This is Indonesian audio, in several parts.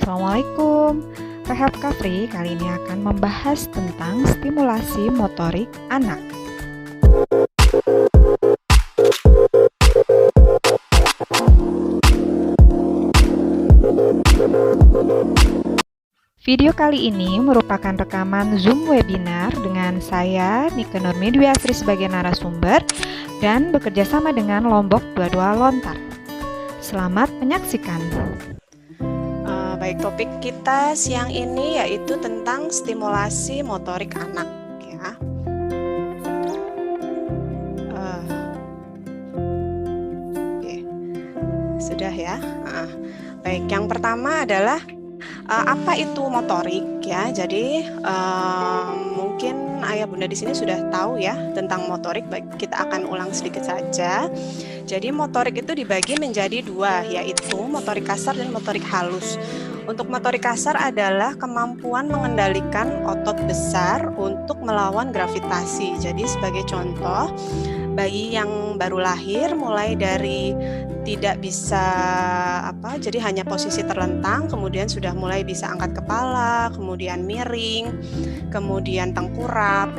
Assalamualaikum. Rehab Kafri kali ini akan membahas tentang stimulasi motorik anak. Video kali ini merupakan rekaman Zoom webinar dengan saya, Nike Nurmi Dwi Asri sebagai narasumber dan bekerja sama dengan Lombok 22 Lontar. Selamat menyaksikan. Baik, topik kita siang ini yaitu tentang stimulasi motorik anak ya. Oke. Sudah ya. Baik, yang pertama adalah apa itu motorik ya. Jadi mungkin ayah bunda di sini sudah tahu ya tentang motorik. Baik, kita akan ulang sedikit saja. Jadi motorik itu dibagi menjadi dua, yaitu motorik kasar dan motorik halus. Untuk motorik kasar adalah kemampuan mengendalikan otot besar untuk melawan gravitasi. Jadi sebagai contoh, bayi yang baru lahir mulai dari tidak bisa jadi hanya posisi terlentang, kemudian sudah mulai bisa angkat kepala, kemudian miring, kemudian tengkurap,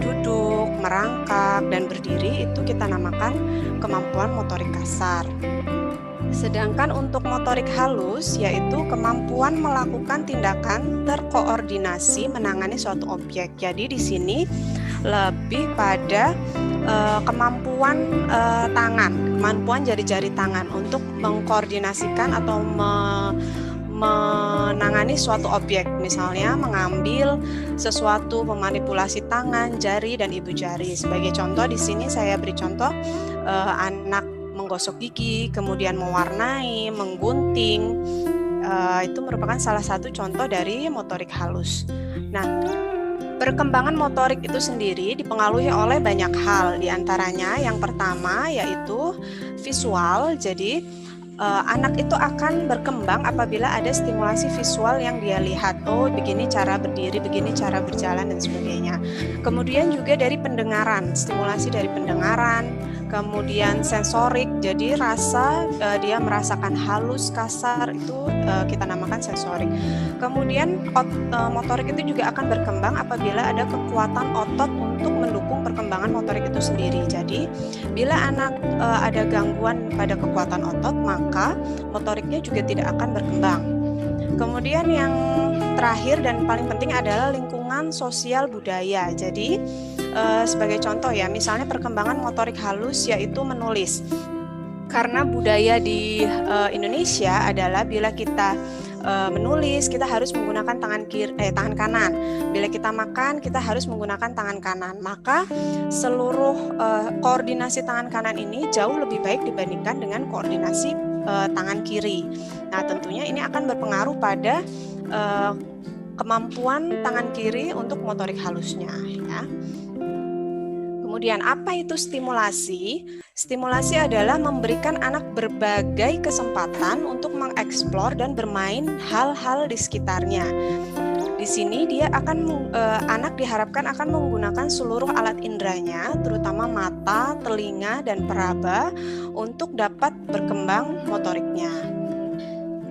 duduk, merangkak, dan berdiri, itu kita namakan kemampuan motorik kasar. Sedangkan untuk motorik halus yaitu kemampuan melakukan tindakan terkoordinasi menangani suatu objek. Jadi di sini lebih pada kemampuan tangan, kemampuan jari-jari tangan untuk mengkoordinasikan atau menangani suatu objek, misalnya mengambil sesuatu, memanipulasi tangan, jari, dan ibu jari. Sebagai contoh di sini saya beri contoh anak menggosok gigi, kemudian mewarnai, menggunting, itu merupakan salah satu contoh dari motorik halus. Nah, perkembangan motorik itu sendiri dipengaruhi oleh banyak hal, diantaranya yang pertama yaitu visual. Jadi anak itu akan berkembang apabila ada stimulasi visual yang dia lihat. Oh, begini cara berdiri, begini cara berjalan, dan sebagainya. Kemudian juga dari pendengaran, stimulasi dari pendengaran. Kemudian sensorik, jadi rasa, dia merasakan halus, kasar, itu kita namakan sensorik. Kemudian motorik itu juga akan berkembang apabila ada kekuatan otot untuk mendukung perkembangan motorik itu sendiri. Jadi bila anak ada gangguan pada kekuatan otot, maka motoriknya juga tidak akan berkembang. Kemudian yang terakhir dan paling penting adalah lingkungan sosial budaya. Jadi sebagai contoh ya, misalnya perkembangan motorik halus yaitu menulis. Karena budaya di Indonesia adalah bila kita menulis kita harus menggunakan tangan kanan. Bila kita makan kita harus menggunakan tangan kanan. Maka seluruh koordinasi tangan kanan ini jauh lebih baik dibandingkan dengan koordinasi tangan kiri. Nah, tentunya ini akan berpengaruh pada kemampuan tangan kiri untuk motorik halusnya ya. Kemudian apa itu stimulasi? Stimulasi adalah memberikan anak berbagai kesempatan untuk mengeksplor dan bermain hal-hal di sekitarnya. Di sini anak diharapkan akan menggunakan seluruh alat inderanya, terutama mata, telinga, dan peraba untuk dapat berkembang motoriknya.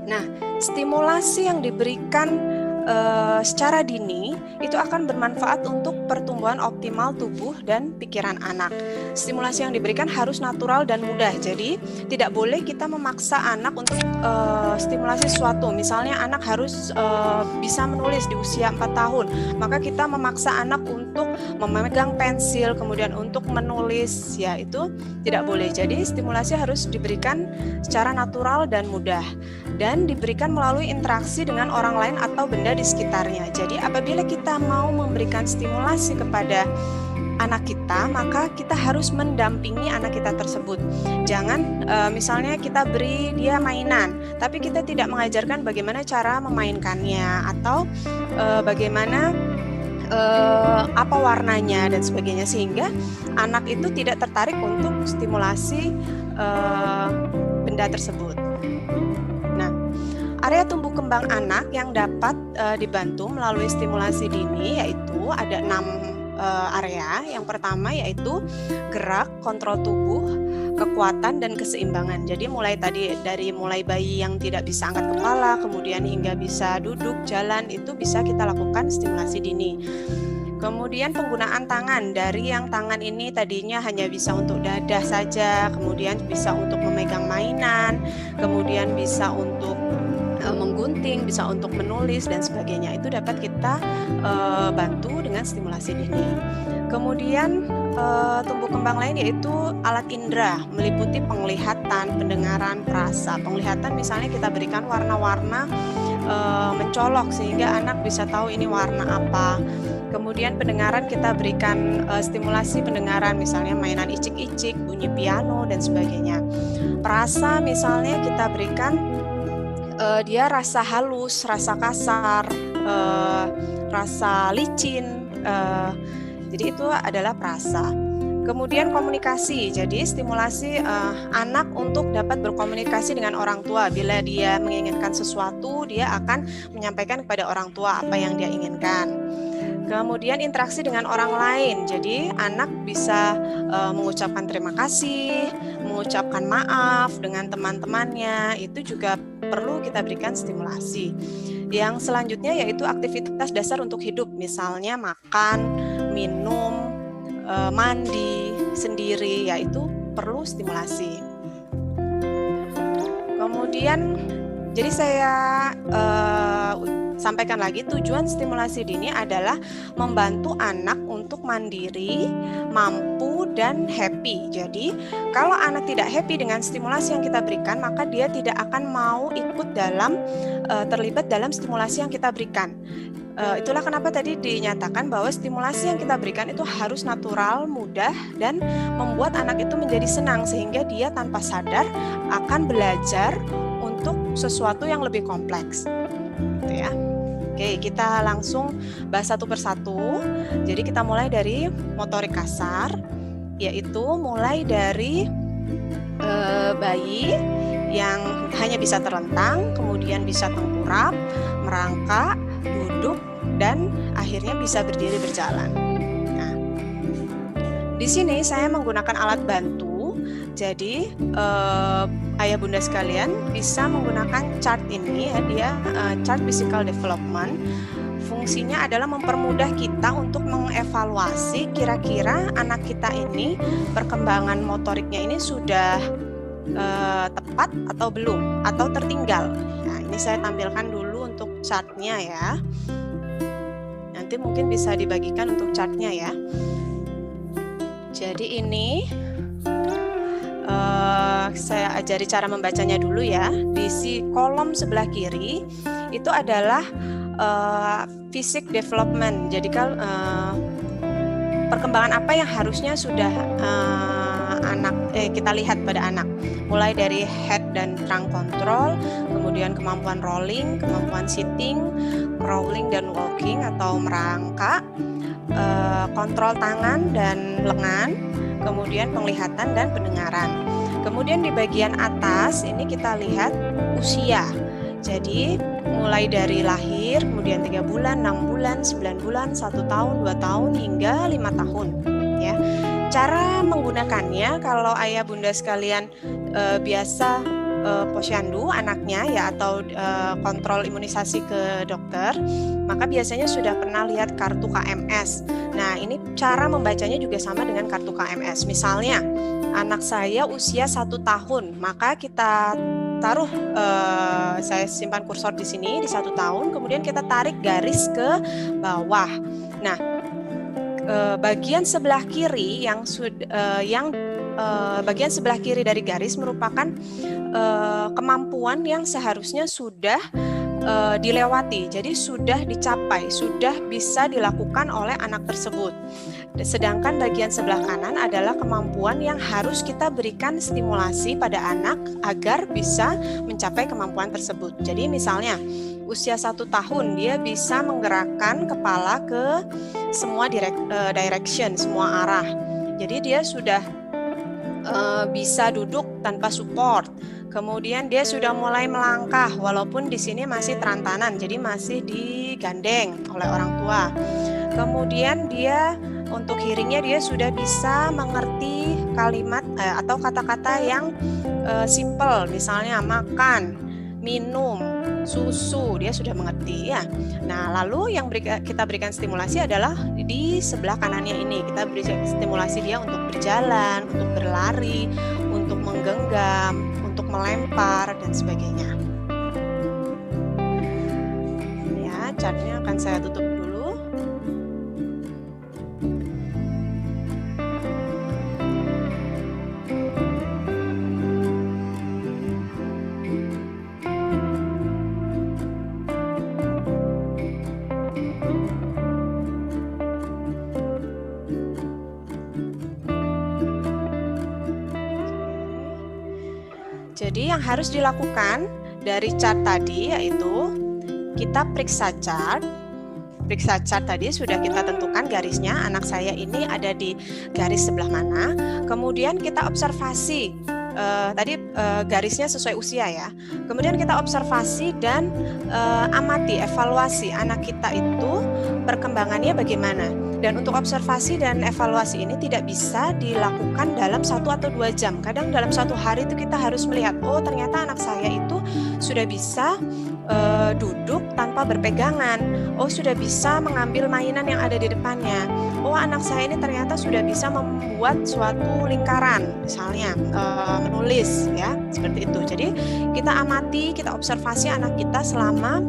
Nah, stimulasi yang diberikan secara dini itu akan bermanfaat untuk pertumbuhan optimal tubuh dan pikiran anak. Stimulasi yang diberikan harus natural dan mudah. Jadi tidak boleh kita memaksa anak untuk stimulasi sesuatu. Misalnya anak harus bisa menulis di usia 4 tahun, maka kita memaksa anak untuk memegang pensil kemudian untuk menulis, ya itu tidak boleh. Jadi stimulasi harus diberikan secara natural dan mudah dan diberikan melalui interaksi dengan orang lain atau benda di sekitarnya. Jadi apabila kita mau memberikan stimulasi kepada anak kita, maka kita harus mendampingi anak kita tersebut. Jangan misalnya kita beri dia mainan, tapi kita tidak mengajarkan bagaimana cara memainkannya atau bagaimana apa warnanya dan sebagainya, sehingga anak itu tidak tertarik untuk stimulasi benda tersebut. Area tumbuh kembang anak yang dapat dibantu melalui stimulasi dini yaitu ada 6 area. Yang pertama yaitu gerak, kontrol tubuh, kekuatan dan keseimbangan. Jadi mulai bayi yang tidak bisa angkat kepala, kemudian hingga bisa duduk, jalan, itu bisa kita lakukan stimulasi dini. Kemudian penggunaan tangan, dari yang tangan ini tadinya hanya bisa untuk dadah saja, kemudian bisa untuk memegang mainan, kemudian bisa untuk menggunting, bisa untuk menulis dan sebagainya. Itu dapat kita bantu dengan stimulasi dini. Kemudian tumbuh kembang lain yaitu alat indera, meliputi penglihatan, pendengaran, perasa. Penglihatan misalnya kita berikan warna-warna mencolok sehingga anak bisa tahu ini warna apa. Kemudian pendengaran kita berikan stimulasi pendengaran, misalnya mainan icik-icik, bunyi piano dan sebagainya. Perasa misalnya kita berikan dia rasa halus, rasa kasar, rasa licin, jadi itu adalah perasa. Kemudian komunikasi, jadi stimulasi anak untuk dapat berkomunikasi dengan orang tua. Bila dia menginginkan sesuatu, dia akan menyampaikan kepada orang tua apa yang dia inginkan. Kemudian interaksi dengan orang lain, jadi anak bisa mengucapkan terima kasih, mengucapkan maaf dengan teman-temannya, itu juga perlu kita berikan stimulasi. Yang selanjutnya yaitu aktivitas dasar untuk hidup, misalnya makan, minum, mandi sendiri, yaitu perlu stimulasi. Kemudian, jadi saya sampaikan lagi, tujuan stimulasi dini adalah membantu anak untuk mandiri, mampu, dan happy. Jadi, kalau anak tidak happy dengan stimulasi yang kita berikan, maka dia tidak akan mau ikut terlibat dalam stimulasi yang kita berikan. Itulah kenapa tadi dinyatakan bahwa stimulasi yang kita berikan itu harus natural, mudah, dan membuat anak itu menjadi senang, sehingga dia tanpa sadar akan belajar untuk sesuatu yang lebih kompleks. Gitu ya. Oke, kita langsung bahas satu persatu. Jadi kita mulai dari motorik kasar, yaitu mulai dari bayi yang hanya bisa terlentang, kemudian bisa tengkurap, merangkak, duduk, dan akhirnya bisa berdiri berjalan. Nah, di sini saya menggunakan alat bantu. Jadi ayah bunda sekalian bisa menggunakan chart ini ya, dia chart physical development. Fungsinya adalah mempermudah kita untuk mengevaluasi kira-kira anak kita ini perkembangan motoriknya ini sudah tepat atau belum, atau tertinggal. Nah, ini saya tampilkan dulu untuk chartnya ya. Nanti mungkin bisa dibagikan untuk chartnya ya. Jadi ini saya ajari cara membacanya dulu ya. Di kolom sebelah kiri itu adalah fisik development. Jadi kalau perkembangan apa yang harusnya sudah kita lihat pada anak, mulai dari head dan trunk control, kemudian kemampuan rolling, kemampuan sitting, crawling dan walking atau merangkak, kontrol tangan dan lengan, kemudian penglihatan dan pendengaran. Kemudian di bagian atas ini kita lihat usia. Jadi mulai dari lahir, kemudian 3 bulan, 6 bulan, 9 bulan, 1 tahun, 2 tahun, hingga 5 tahun ya. Cara menggunakannya, kalau ayah bunda sekalian biasa posyandu anaknya ya, atau kontrol imunisasi ke dokter, maka biasanya sudah pernah lihat kartu KMS. Nah, ini cara membacanya juga sama dengan kartu KMS. Misalnya anak saya usia 1 tahun, maka kita taruh, saya simpan kursor di sini di 1 tahun, kemudian kita tarik garis ke bawah. Nah, bagian sebelah kiri bagian sebelah kiri dari garis merupakan kemampuan yang seharusnya sudah dilewati, jadi sudah dicapai, sudah bisa dilakukan oleh anak tersebut. Sedangkan bagian sebelah kanan adalah kemampuan yang harus kita berikan stimulasi pada anak agar bisa mencapai kemampuan tersebut. Jadi misalnya usia 1 tahun dia bisa menggerakkan kepala ke semua direction, semua arah. Jadi dia sudah bisa duduk tanpa support. Kemudian dia sudah mulai melangkah walaupun di sini masih terantanan, jadi masih digandeng oleh orang tua. Kemudian dia untuk hearingnya dia sudah bisa mengerti kalimat atau kata-kata yang simple, misalnya makan, minum, susu, dia sudah mengerti ya. Nah, lalu yang kita berikan stimulasi adalah di sebelah kanannya ini. Kita beri stimulasi dia untuk berjalan, untuk berlari, untuk menggenggam, untuk melempar dan sebagainya. Ya, chartnya akan saya tutup dulu. Jadi yang harus dilakukan dari chart tadi yaitu kita periksa chart. Periksa chart tadi sudah kita tentukan garisnya, anak saya ini ada di garis sebelah mana. Kemudian kita observasi, garisnya sesuai usia ya. Kemudian kita observasi dan amati, evaluasi anak kita itu perkembangannya bagaimana. Dan untuk observasi dan evaluasi ini tidak bisa dilakukan dalam 1 atau 2 jam. Kadang dalam 1 hari itu kita harus melihat, oh ternyata anak saya itu sudah bisa duduk tanpa berpegangan. Oh sudah bisa mengambil mainan yang ada di depannya. Oh anak saya ini ternyata sudah bisa membuat suatu lingkaran, misalnya menulis ya, seperti itu. Jadi kita amati, kita observasi anak kita selama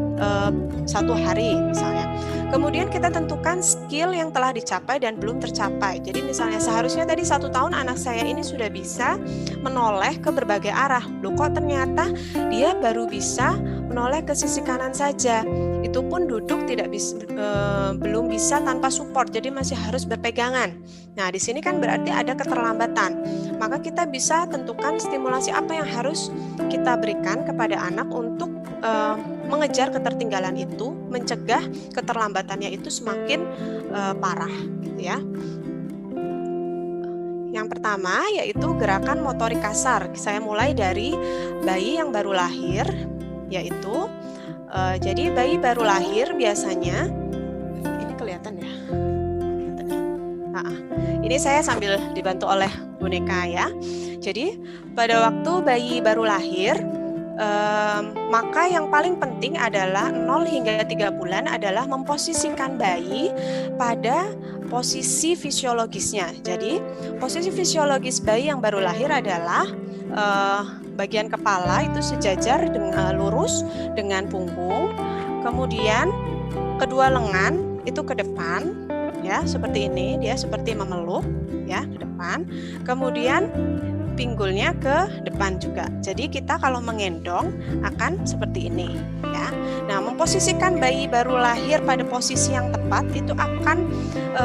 1 hari misalnya. Kemudian kita tentukan skill yang telah dicapai dan belum tercapai. Jadi misalnya seharusnya tadi 1 tahun anak saya ini sudah bisa menoleh ke berbagai arah. Loh kok ternyata dia baru bisa menoleh ke sisi kanan saja. Itu pun duduk belum bisa tanpa support. Jadi masih harus berpegangan. Nah, di sini kan berarti ada keterlambatan. Maka kita bisa tentukan stimulasi apa yang harus kita berikan kepada anak untuk mengejar ketertinggalan itu, mencegah keterlambatannya itu semakin parah, gitu ya. Yang pertama yaitu gerakan motorik kasar. Saya mulai dari bayi yang baru lahir, yaitu jadi bayi baru lahir biasanya ini kelihatan ya. Ini saya sambil dibantu oleh boneka ya. Jadi pada waktu bayi baru lahir, maka yang paling penting adalah 0 hingga 3 bulan adalah memposisikan bayi pada posisi fisiologisnya. Jadi posisi fisiologis bayi yang baru lahir adalah bagian kepala itu sejajar dengan lurus dengan punggung, kemudian kedua lengan itu ke depan ya, seperti ini, dia seperti memeluk ya ke depan, kemudian pinggulnya ke depan juga. Jadi kita kalau menggendong akan seperti ini ya. Nah, memposisikan bayi baru lahir pada posisi yang tepat itu akan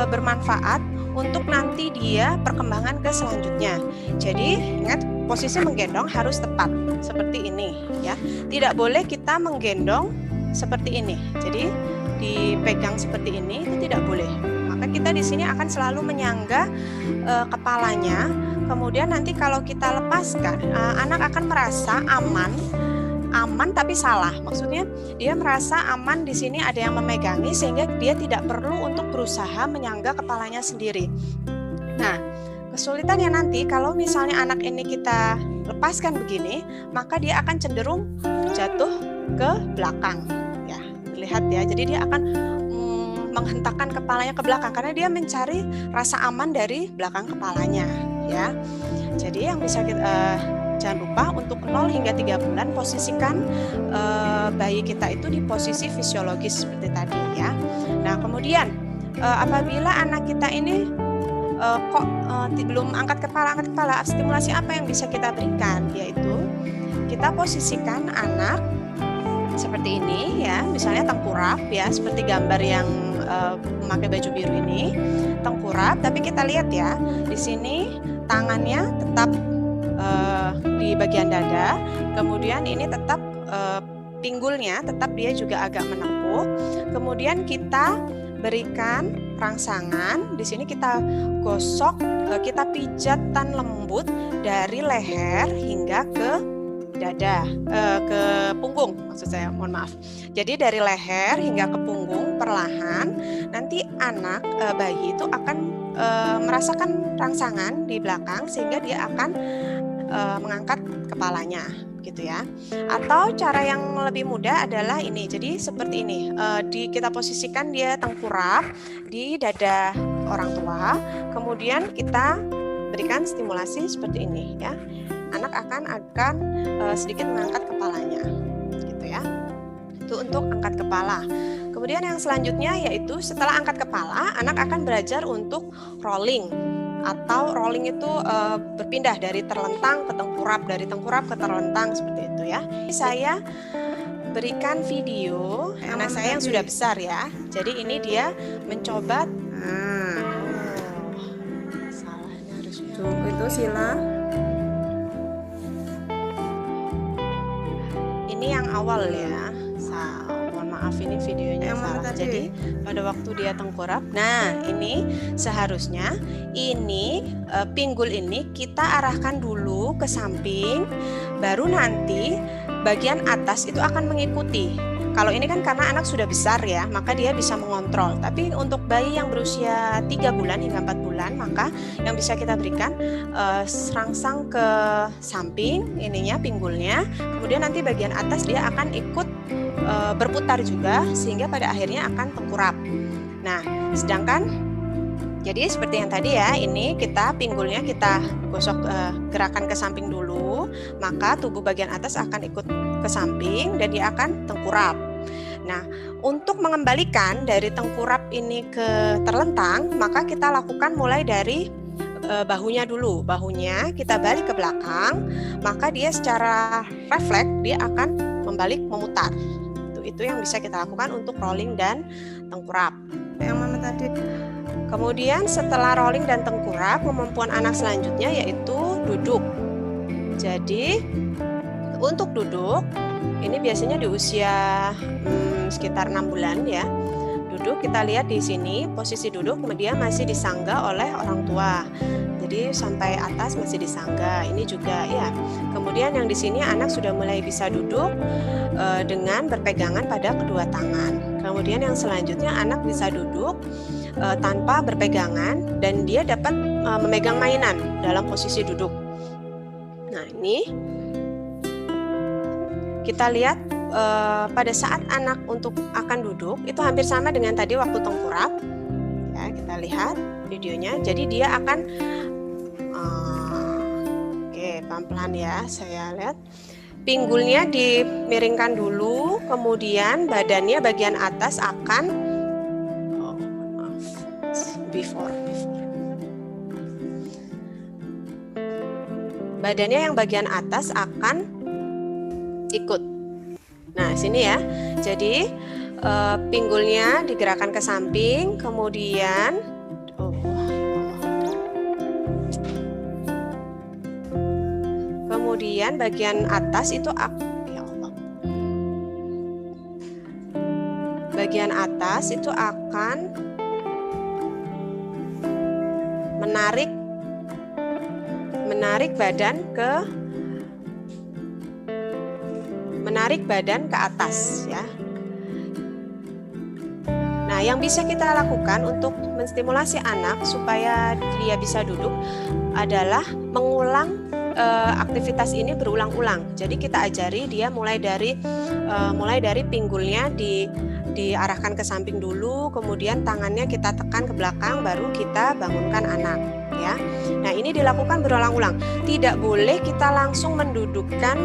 bermanfaat untuk nanti dia perkembangan ke selanjutnya. Jadi ingat, posisi menggendong harus tepat seperti ini ya. Tidak boleh kita menggendong seperti ini. Jadi dipegang seperti ini itu tidak boleh. Maka kita di sini akan selalu menyangga kepalanya. Kemudian nanti kalau kita lepaskan, anak akan merasa aman tapi salah. Maksudnya dia merasa aman, di sini ada yang memegangi sehingga dia tidak perlu untuk berusaha menyangga kepalanya sendiri. Nah, kesulitannya nanti kalau misalnya anak ini kita lepaskan begini, maka dia akan cenderung jatuh ke belakang. Ya, lihat ya. Jadi dia akan menghentakkan kepalanya ke belakang karena dia mencari rasa aman dari belakang kepalanya ya. Jadi yang bisa kita jangan lupa untuk 0 hingga 3 bulan posisikan bayi kita itu di posisi fisiologis seperti tadi ya. Nah, kemudian apabila anak kita ini belum angkat kepala, stimulasi apa yang bisa kita berikan, yaitu kita posisikan anak seperti ini ya, misalnya tengkurap ya, seperti gambar yang memakai baju biru ini, tengkurap, tapi kita lihat ya, di sini tangannya tetap di bagian dada, kemudian ini tetap pinggulnya tetap dia juga agak menekuk, kemudian kita berikan rangsangan, di sini kita gosok, kita pijatan lembut dari leher hingga ke dada, ke punggung maksud saya, mohon maaf. Jadi dari leher hingga ke punggung perlahan, nanti anak bayi itu akan merasakan rangsangan di belakang sehingga dia akan mengangkat kepalanya gitu ya. Atau cara yang lebih mudah adalah ini. Jadi seperti ini. Kita posisikan dia tengkurap di dada orang tua. Kemudian kita berikan stimulasi seperti ini ya. Anak akan sedikit mengangkat kepalanya gitu ya. Itu untuk angkat kepala. Kemudian yang selanjutnya yaitu setelah angkat kepala, anak akan belajar untuk rolling. Atau rolling itu berpindah dari terlentang ke tengkurap, dari tengkurap ke terlentang seperti itu ya. Saya berikan video anak saya yang sudah besar ya. Jadi ini dia mencoba. Salahnya harusnya. Tuh, itu Sila. Ini yang awal ya. Mohon maaf ini videonya yang salah. Jadi pada waktu dia tengkurap, nah ini seharusnya ini pinggul ini kita arahkan dulu ke samping, baru nanti bagian atas itu akan mengikuti. Kalau ini kan karena anak sudah besar ya, maka dia bisa mengontrol. Tapi untuk bayi yang berusia 3 bulan hingga 4 bulan, maka yang bisa kita berikan serangsang ke samping ininya pinggulnya. Kemudian nanti bagian atas dia akan ikut berputar juga sehingga pada akhirnya akan tengkurap. Nah, sedangkan jadi seperti yang tadi ya, ini kita pinggulnya kita gosok gerakan ke samping dulu, maka tubuh bagian atas akan ikut ke samping dan dia akan tengkurap. Nah, untuk mengembalikan dari tengkurap ini ke terlentang, maka kita lakukan mulai dari bahunya dulu. Bahunya kita balik ke belakang, maka dia secara refleks dia akan membalik memutar. Itu yang bisa kita lakukan untuk rolling dan tengkurap. Yang mana tadi? Kemudian setelah rolling dan tengkurap, kemampuan anak selanjutnya yaitu duduk. Jadi untuk duduk ini biasanya di usia sekitar 6 bulan ya. Duduk kita lihat di sini posisi duduk kemudian masih disangga oleh orang tua. Jadi sampai atas masih disangga. Ini juga ya. Kemudian yang di sini anak sudah mulai bisa duduk dengan berpegangan pada kedua tangan. Kemudian yang selanjutnya anak bisa duduk tanpa berpegangan dan dia dapat memegang mainan dalam posisi duduk. Nah, ini kita lihat pada saat anak untuk akan duduk itu hampir sama dengan tadi waktu tengkurap. Ya, kita lihat videonya. Jadi dia akan pelan-pelan ya, saya lihat pinggulnya dimiringkan dulu, kemudian badannya bagian atas akan badannya yang bagian atas akan ikut. Nah, sini ya. Jadi pinggulnya digerakkan ke samping, kemudian bagian atas itu ya Allah. Bagian atas itu akan menarik badan ke atas ya. Nah, yang bisa kita lakukan untuk menstimulasi anak supaya dia bisa duduk adalah mengulang aktivitas ini berulang-ulang. Jadi kita ajari dia mulai dari pinggulnya diarahkan ke samping dulu, kemudian tangannya kita tekan ke belakang, baru kita bangunkan anak. Ya, nah ini dilakukan berulang-ulang. Tidak boleh kita langsung mendudukkan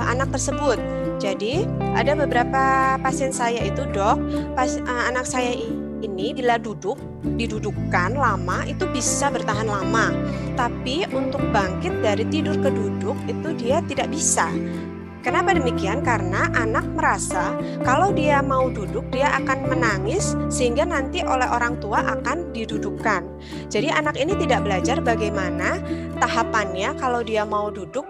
anak tersebut. Jadi ada beberapa pasien saya itu anak saya ini bila didudukkan lama itu bisa bertahan lama, tapi untuk bangkit dari tidur ke duduk itu dia tidak bisa. Kenapa demikian? Karena anak merasa kalau dia mau duduk dia akan menangis sehingga nanti oleh orang tua akan didudukkan. Jadi anak ini tidak belajar bagaimana tahapannya kalau dia mau duduk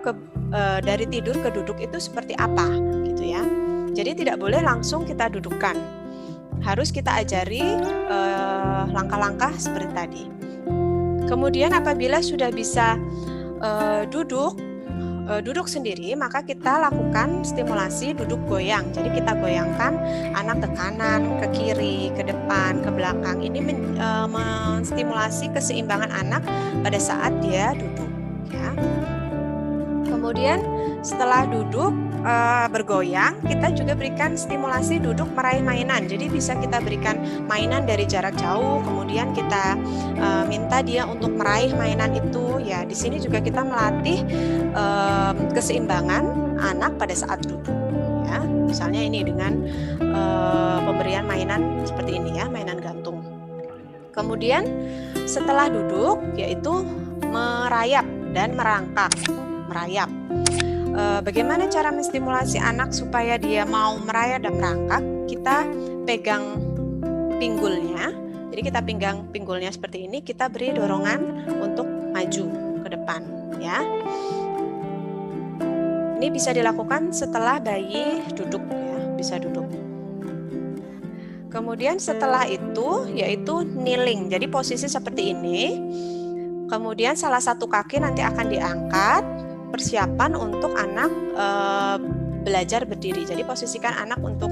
dari tidur ke duduk itu seperti apa gitu ya. Jadi tidak boleh langsung kita dudukkan. Harus kita ajari langkah-langkah seperti tadi. Kemudian apabila sudah bisa duduk, duduk sendiri, maka kita lakukan stimulasi duduk goyang. Jadi kita goyangkan anak ke kanan, ke kiri, ke depan, ke belakang. Ini menstimulasi keseimbangan anak pada saat dia duduk. Ya. Kemudian setelah duduk bergoyang, kita juga berikan stimulasi duduk meraih mainan. Jadi bisa kita berikan mainan dari jarak jauh, kemudian kita minta dia untuk meraih mainan itu. Ya, di sini juga kita melatih keseimbangan anak pada saat duduk. Ya, misalnya ini dengan pemberian mainan seperti ini ya, mainan gantung. Kemudian setelah duduk, yaitu merayap dan merangkak. Merayap. Bagaimana cara menstimulasi anak supaya dia mau merayap dan merangkak? Kita pegang pinggulnya. Jadi kita pegang pinggulnya seperti ini, kita beri dorongan untuk maju ke depan, ya. Ini bisa dilakukan setelah bayi duduk, ya, bisa duduk. Kemudian setelah itu yaitu kneeling. Jadi posisi seperti ini. Kemudian salah satu kaki nanti akan diangkat. Persiapan untuk anak belajar berdiri. Jadi posisikan anak untuk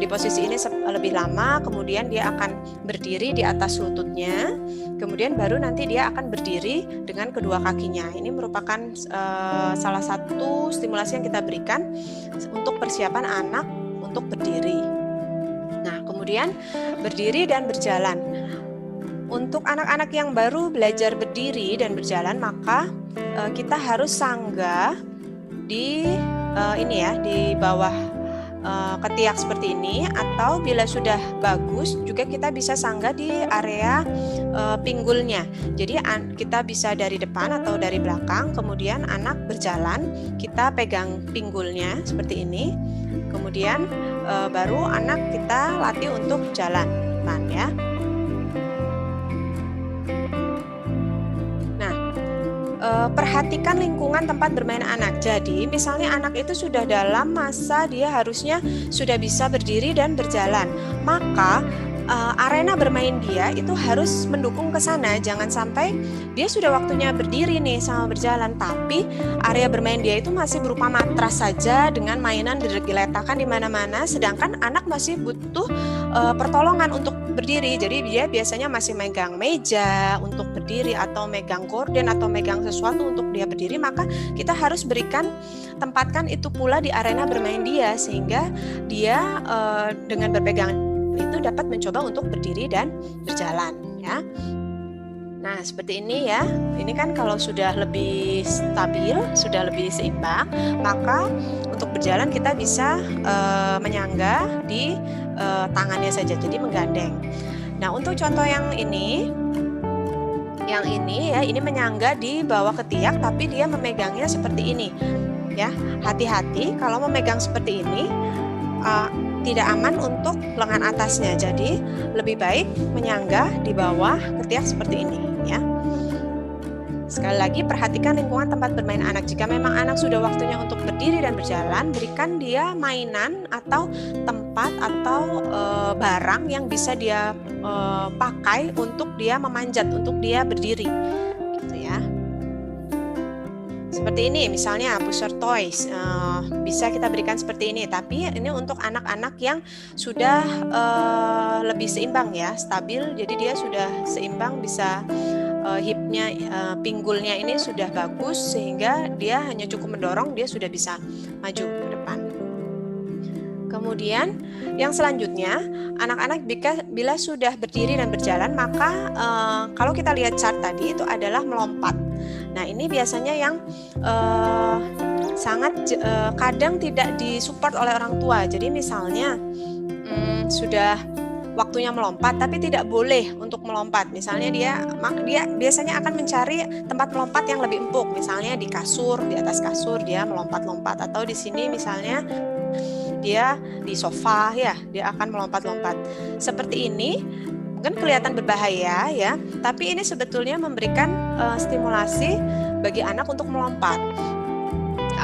di posisi ini lebih lama, kemudian dia akan berdiri di atas lututnya, kemudian baru nanti dia akan berdiri dengan kedua kakinya. Ini merupakan salah satu stimulasi yang kita berikan untuk persiapan anak untuk berdiri. Nah, kemudian berdiri dan berjalan. Untuk anak-anak yang baru belajar berdiri dan berjalan, maka kita harus sanggah di ini ya, di bawah ketiak seperti ini, atau bila sudah bagus juga kita bisa sanggah di area pinggulnya. Jadi kita bisa dari depan atau dari belakang, kemudian anak berjalan, kita pegang pinggulnya seperti ini, kemudian baru anak kita latih untuk jalan, ya. Perhatikan lingkungan tempat bermain anak. Jadi, misalnya anak itu sudah dalam masa dia harusnya sudah bisa berdiri dan berjalan, maka arena bermain dia itu harus mendukung ke sana. Jangan sampai dia sudah waktunya berdiri nih sama berjalan, tapi area bermain dia itu masih berupa matras saja dengan mainan diletakkan di mana-mana, sedangkan anak masih butuh pertolongan untuk berdiri. Jadi dia biasanya masih megang meja untuk berdiri, atau megang gorden, atau megang sesuatu untuk dia berdiri. Maka kita harus tempatkan itu pula di arena bermain dia, sehingga dia dengan berpegang itu dapat mencoba untuk berdiri dan berjalan, ya. Nah, seperti ini ya. Ini kan kalau sudah lebih stabil, sudah lebih seimbang, maka untuk berjalan kita bisa menyangga di tangannya saja, jadi menggandeng. Nah, untuk contoh yang ini ya, ini menyangga di bawah ketiak, tapi dia memegangnya seperti ini, ya. Hati-hati kalau memegang seperti ini, tidak aman untuk lengan atasnya. Jadi lebih baik menyangga di bawah ketiak seperti ini, ya. Sekali lagi, perhatikan lingkungan tempat bermain anak. Jika memang anak sudah waktunya untuk berdiri dan berjalan, berikan dia mainan atau tempat atau barang yang bisa dia pakai untuk dia memanjat, untuk dia berdiri, gitu ya. Seperti ini, misalnya pusher toys, bisa kita berikan seperti ini. Tapi ini untuk anak-anak yang sudah lebih seimbang ya, stabil. Jadi dia sudah seimbang, bisa hipnya, pinggulnya ini sudah bagus, sehingga dia hanya cukup mendorong, dia sudah bisa maju ke depan. Kemudian yang selanjutnya, anak-anak bila sudah berdiri dan berjalan, maka kalau kita lihat chart tadi itu adalah melompat. Nah, ini biasanya yang sangat kadang tidak disupport oleh orang tua. Jadi misalnya sudah waktunya melompat tapi tidak boleh untuk melompat. Misalnya dia biasanya akan mencari tempat melompat yang lebih empuk. Misalnya di kasur, di atas kasur dia melompat-lompat, atau di sini misalnya dia di sofa, ya, dia akan melompat-lompat. Seperti ini mungkin kelihatan berbahaya ya, tapi ini sebetulnya memberikan stimulasi bagi anak untuk melompat.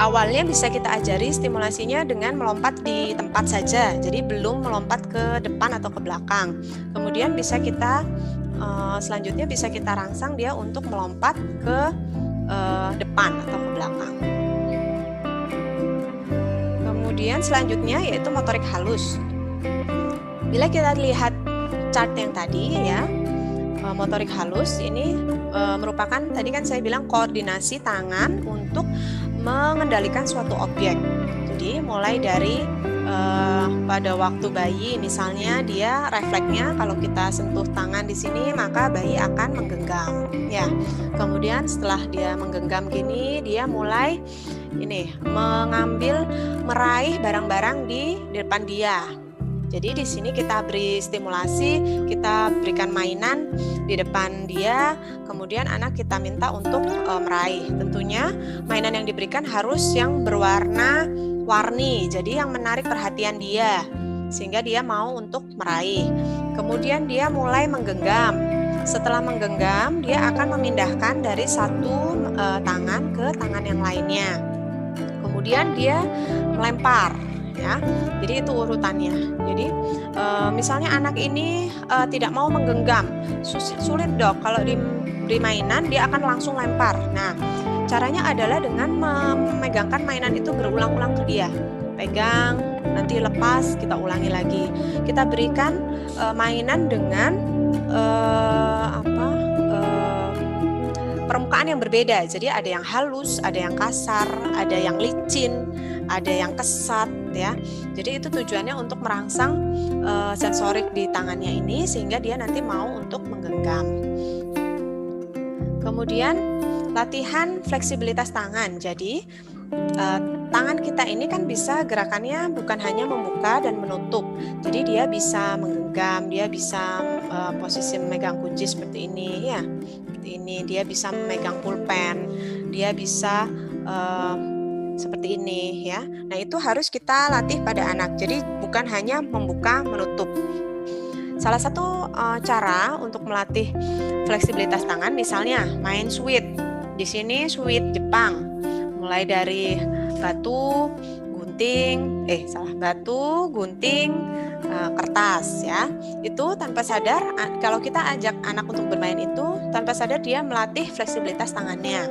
Awalnya bisa kita ajari stimulasinya dengan melompat di tempat saja, jadi belum melompat ke depan atau ke belakang. Kemudian bisa kita selanjutnya bisa kita rangsang dia untuk melompat ke depan atau ke belakang. Kemudian selanjutnya yaitu motorik halus. Bila kita lihat chart yang tadi ya, motorik halus ini merupakan, tadi kan saya bilang, koordinasi tangan untuk mengendalikan suatu objek. Jadi mulai dari pada waktu bayi misalnya, dia refleksnya kalau kita sentuh tangan di sini maka bayi akan menggenggam ya. Kemudian setelah dia menggenggam gini, dia mulai ini meraih barang-barang di depan dia. Jadi di sini kita beri stimulasi, kita berikan mainan di depan dia, kemudian anak kita minta untuk meraih. Tentunya mainan yang diberikan harus yang berwarna-warni, jadi yang menarik perhatian dia, sehingga dia mau untuk meraih. Kemudian dia mulai menggenggam. Setelah menggenggam, dia akan memindahkan dari satu tangan ke tangan yang lainnya. Kemudian dia melempar. Ya, jadi itu urutannya. Jadi misalnya anak ini tidak mau menggenggam, sulit dok. Kalau diberi mainan dia akan langsung lempar. Nah, caranya adalah dengan memegangkan mainan itu berulang-ulang ke dia. Pegang, nanti lepas, kita ulangi lagi. Kita berikan mainan dengan permukaan yang berbeda. Jadi ada yang halus, ada yang kasar, ada yang licin, ada yang kesat ya. Jadi itu tujuannya untuk merangsang sensorik di tangannya ini sehingga dia nanti mau untuk menggenggam. Kemudian latihan fleksibilitas tangan. Jadi tangan kita ini kan bisa gerakannya bukan hanya membuka dan menutup. Jadi dia bisa menggenggam, dia bisa posisi memegang kunci seperti ini ya. Seperti ini, dia bisa memegang pulpen, dia bisa seperti ini ya. Nah, itu harus kita latih pada anak. Jadi bukan hanya membuka menutup. Salah satu cara untuk melatih fleksibilitas tangan misalnya main sweet. Di sini sweet Jepang. Mulai dari batu, gunting, kertas ya. Itu tanpa sadar, kalau kita ajak anak untuk bermain itu, tanpa sadar dia melatih fleksibilitas tangannya.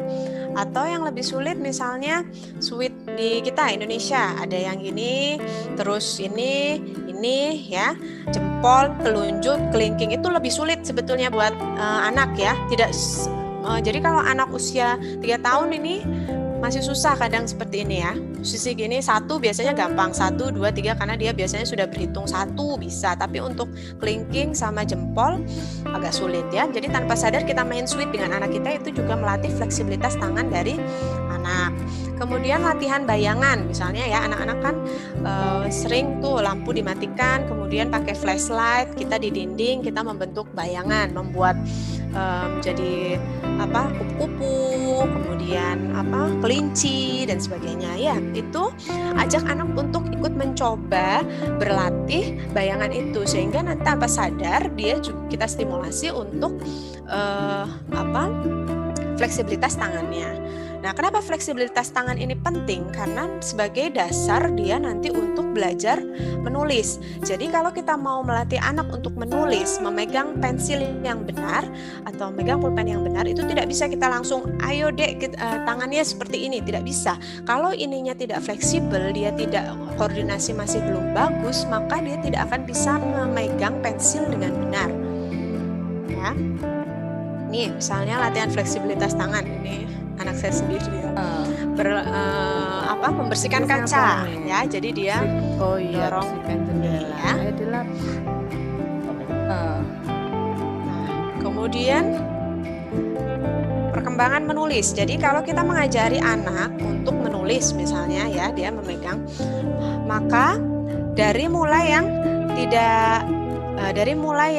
Atau yang lebih sulit misalnya sweet di kita Indonesia, ada yang ini, terus ini ya, jempol, telunjuk, kelingking, itu lebih sulit sebetulnya buat anak ya. Jadi kalau anak usia 3 tahun ini masih susah kadang seperti ini ya. Posisi gini 1 biasanya gampang, 1, 2, 3 karena dia biasanya sudah berhitung 1 bisa. Tapi untuk kelingking sama jempol agak sulit ya. Jadi tanpa sadar kita main sweet dengan anak kita itu juga melatih fleksibilitas tangan dari anak. Kemudian latihan bayangan, misalnya ya anak-anak kan sering tuh lampu dimatikan, kemudian pakai flashlight, kita di dinding kita membentuk bayangan, membuat jadi kupu-kupu, kemudian kelinci dan sebagainya ya. Itu ajak anak untuk ikut mencoba berlatih bayangan itu sehingga nanti tanpa sadar dia juga kita stimulasi untuk fleksibilitas tangannya. Nah, kenapa fleksibilitas tangan ini penting? Karena sebagai dasar dia nanti untuk belajar menulis. Jadi kalau kita mau melatih anak untuk menulis, memegang pensil yang benar atau memegang pulpen yang benar, itu tidak bisa kita langsung, ayo dek tangannya seperti ini, tidak bisa. Kalau ininya tidak fleksibel, dia tidak koordinasi masih belum bagus, maka dia tidak akan bisa memegang pensil dengan benar. Ya. Nih, misalnya latihan fleksibilitas tangan ini. Anak saya sendiri ya. Membersihkan kaca ya. Jadi dia dorong jendela. Ya. Kemudian perkembangan menulis. Jadi kalau kita mengajari anak untuk menulis misalnya ya, dia memegang, maka dari mulai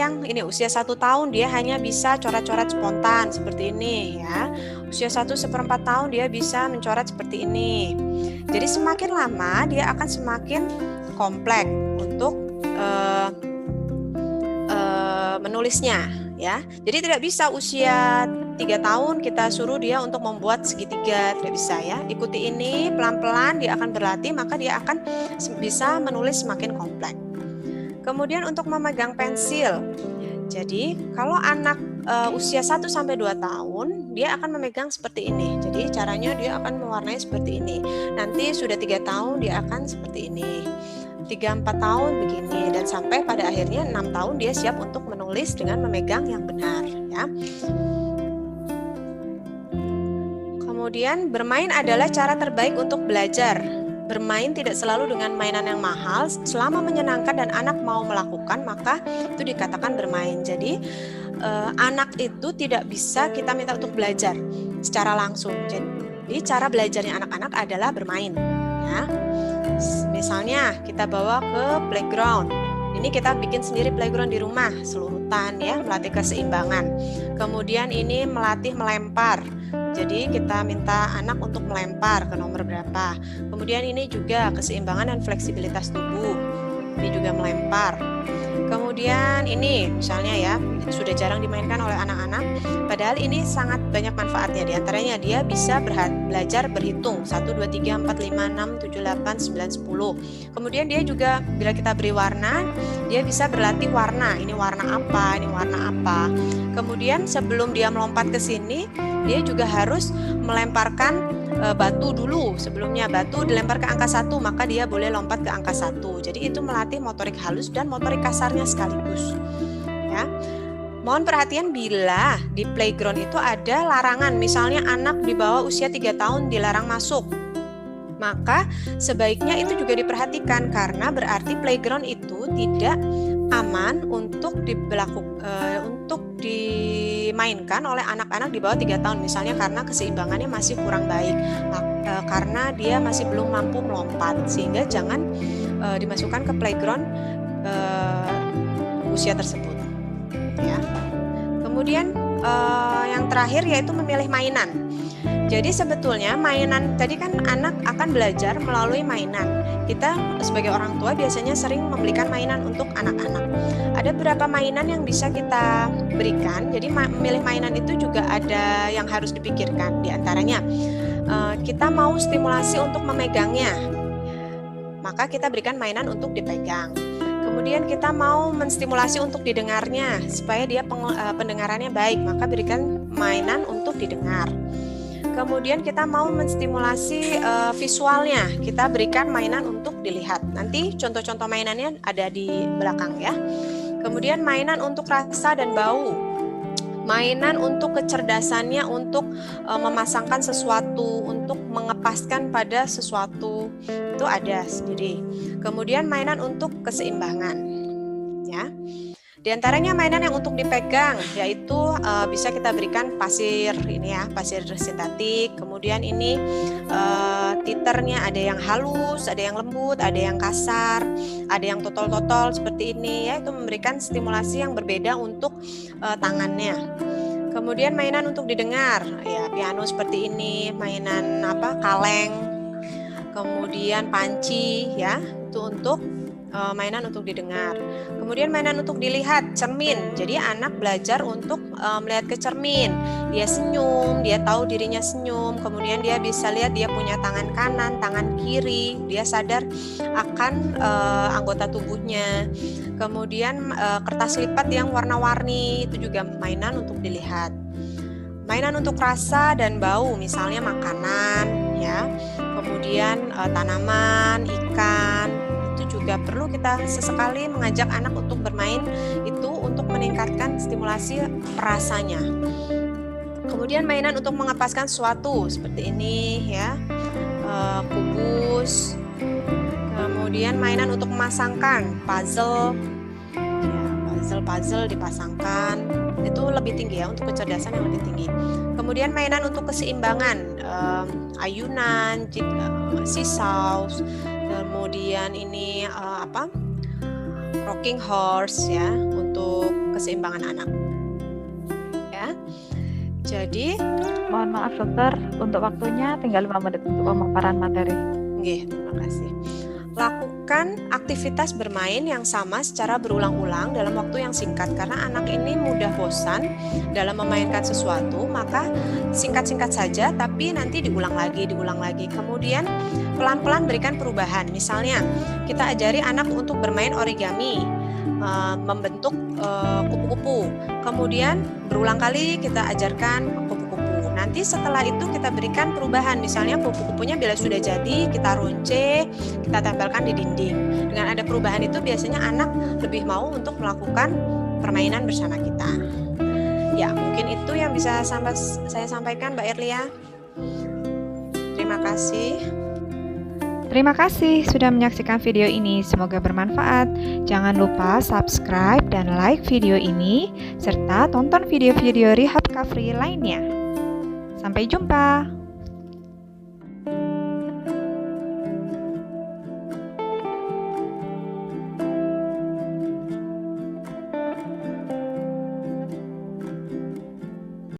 yang ini usia 1 tahun dia hanya bisa coret-coret spontan seperti ini ya. Usia 1/4 tahun dia bisa mencoret seperti ini. Jadi semakin lama dia akan semakin kompleks untuk menulisnya ya. Jadi tidak bisa usia 3 tahun kita suruh dia untuk membuat segitiga, tidak bisa ya. Ikuti ini pelan-pelan dia akan berlatih, maka dia akan bisa menulis semakin kompleks. Kemudian untuk memegang pensil. Jadi kalau anak usia 1-2 tahun dia akan memegang seperti ini. Jadi caranya dia akan mewarnai seperti ini. Nanti sudah 3 tahun dia akan seperti ini. 3-4 tahun begini, dan sampai pada akhirnya 6 tahun dia siap untuk menulis dengan memegang yang benar, ya. Kemudian bermain adalah cara terbaik untuk belajar. Bermain tidak selalu dengan mainan yang mahal. Selama menyenangkan dan anak mau melakukan, maka itu dikatakan bermain. Jadi anak itu tidak bisa kita minta untuk belajar secara langsung. Jadi cara belajarnya anak-anak adalah bermain, ya. Misalnya kita bawa ke playground. Ini kita bikin sendiri playground di rumah, selurutan, ya, melatih keseimbangan. Kemudian ini melatih melempar. Jadi kita minta anak untuk melempar ke nomor berapa. Kemudian ini juga keseimbangan dan fleksibilitas tubuh. Ini juga melempar. Kemudian ini misalnya, ya, sudah jarang dimainkan oleh anak-anak, padahal ini sangat banyak manfaatnya. Di antaranya dia bisa belajar berhitung 1, 2, 3, 4, 5, 6, 7, 8, 9, 10. Kemudian dia juga bila kita beri warna, dia bisa berlatih warna. Ini warna apa, ini warna apa. Kemudian sebelum dia melompat ke sini, dia juga harus melemparkan batu dulu. Sebelumnya batu dilempar ke angka 1, maka dia boleh lompat ke angka 1. Jadi itu melatih motorik halus dan motorik kasarnya sekaligus, ya. Mohon perhatian bila di playground itu ada larangan. Misalnya anak di bawah usia 3 tahun dilarang masuk, maka sebaiknya itu juga diperhatikan, karena berarti playground itu tidak aman untuk dimainkan oleh anak-anak di bawah 3 tahun, misalnya karena keseimbangannya masih kurang baik, karena dia masih belum mampu melompat, sehingga jangan dimasukkan ke playground usia tersebut, ya. Kemudian yang terakhir yaitu memilih mainan. Jadi sebetulnya mainan tadi kan anak akan belajar melalui mainan. Kita sebagai orang tua biasanya sering membelikan mainan untuk anak-anak. Ada beberapa mainan yang bisa kita berikan. Jadi memilih mainan itu juga ada yang harus dipikirkan. Di antaranya kita mau stimulasi untuk memegangnya, maka kita berikan mainan untuk dipegang. Kemudian kita mau menstimulasi untuk didengarnya supaya dia pendengarannya baik, maka berikan mainan untuk didengar. Kemudian kita mau menstimulasi visualnya, kita berikan mainan untuk dilihat. Nanti contoh-contoh mainannya ada di belakang, ya. Kemudian mainan untuk rasa dan bau, mainan untuk kecerdasannya, untuk memasangkan sesuatu, untuk mengepaskan pada sesuatu, itu ada sendiri. Kemudian mainan untuk keseimbangan, ya. Di antaranya mainan yang untuk dipegang, yaitu bisa kita berikan pasir, ini ya, pasir sintetik. Kemudian ini titernya ada yang halus, ada yang lembut, ada yang kasar, ada yang totol-totol seperti ini, ya. Itu memberikan stimulasi yang berbeda untuk tangannya. Kemudian mainan untuk didengar, ya, piano seperti ini, mainan kaleng. Kemudian panci, ya, itu untuk mainan untuk didengar. Kemudian mainan untuk dilihat, cermin. Jadi anak belajar untuk melihat ke cermin. Dia senyum, dia tahu dirinya senyum. Kemudian dia bisa lihat dia punya tangan kanan, tangan kiri. Dia sadar akan anggota tubuhnya. Kemudian kertas lipat yang warna-warni, itu juga mainan untuk dilihat. Mainan untuk rasa dan bau, misalnya makanan, ya. Kemudian tanaman, ikan. Juga perlu kita sesekali mengajak anak untuk bermain itu untuk meningkatkan stimulasi perasanya. Kemudian mainan untuk mengepaskan sesuatu seperti ini, ya, kubus. Kemudian mainan untuk memasangkan puzzle, ya, puzzle dipasangkan, itu lebih tinggi, ya, untuk kecerdasan yang lebih tinggi. Kemudian mainan untuk keseimbangan, ayunan, seesaw. Kemudian ini rocking horse, ya, untuk keseimbangan anak, ya. Jadi mohon maaf dokter, untuk waktunya tinggal 5 menit untuk pemaparan materi. Oke, terima kasih. Lakukan aktivitas bermain yang sama secara berulang-ulang dalam waktu yang singkat, karena anak ini mudah bosan dalam memainkan sesuatu, maka singkat-singkat saja tapi nanti diulang lagi. Kemudian pelan-pelan berikan perubahan. Misalnya kita ajari anak untuk bermain origami, membentuk kupu-kupu. Kemudian berulang kali kita ajarkan kupu-kupu. nanti setelah itu kita berikan perubahan, misalnya kupu-kupunya bila sudah jadi kita runce, kita tempelkan di dinding. Dengan ada perubahan itu biasanya anak lebih mau untuk melakukan permainan bersama kita. Ya, mungkin itu yang bisa saya sampaikan, Mbak Erlia. Terima kasih. Terima kasih sudah menyaksikan video ini, semoga bermanfaat. Jangan lupa subscribe dan like video ini, serta tonton video-video Rehab Kafri lainnya. Sampai jumpa.